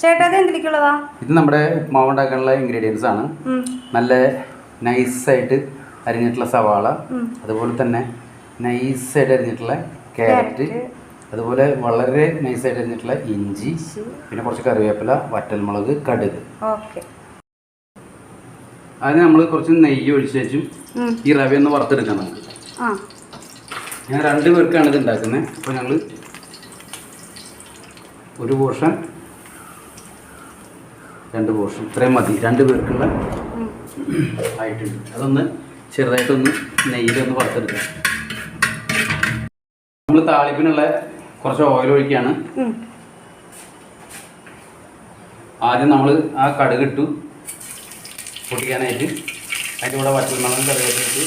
ചേട്ടാ അത് എന്തിലേക്കുള്ളതാ? ഇത് നമ്മുടെ ഉപ്മാവ് ഉണ്ടാക്കാനുള്ള ഇൻഗ്രീഡിയൻസ് ആണ്. നല്ല നൈസായിട്ട് അരിഞ്ഞിട്ടുള്ള സവാള, അതുപോലെ തന്നെ നൈസായിട്ട് അരിഞ്ഞിട്ടുള്ള ക്യാരറ്റ്, അതുപോലെ വളരെ നൈസായിട്ട് അരിഞ്ഞിട്ടുള്ള ഇഞ്ചി, പിന്നെ കുറച്ച് കറിവേപ്പില, വറ്റൽമുളക്, കടുക്. അതിന് നമ്മൾ കുറച്ച് നെയ്യ് ഒഴിച്ച് വെച്ചും ഈ റവയൊന്ന് വറുത്തെടുക്കാം നമുക്ക്. ഞാൻ 2 പേർക്കാണ് ഇത് ഉണ്ടാക്കുന്നത്. അപ്പോൾ ഞങ്ങൾ ഒരു പോർഷൻ 2 പോർഷൻ ഇത്രയും മതി 2 പേർക്കുള്ള ആയിട്ടുണ്ട്. അതൊന്ന് ചെറുതായിട്ടൊന്ന് നെയ്യിലൊന്ന് വറുത്തെടുക്കാം. നമ്മൾ താളിപ്പിനുള്ള കുറച്ച് ഓയിൽ ഒഴിക്കുകയാണ്. ആദ്യം നമ്മൾ ആ കടുക് ഇട്ടു പൊട്ടിക്കാനായിട്ട്. അതിൻ്റെ കൂടെ വറ്റൽമുളകും കറിവേപ്പില ഇട്ട്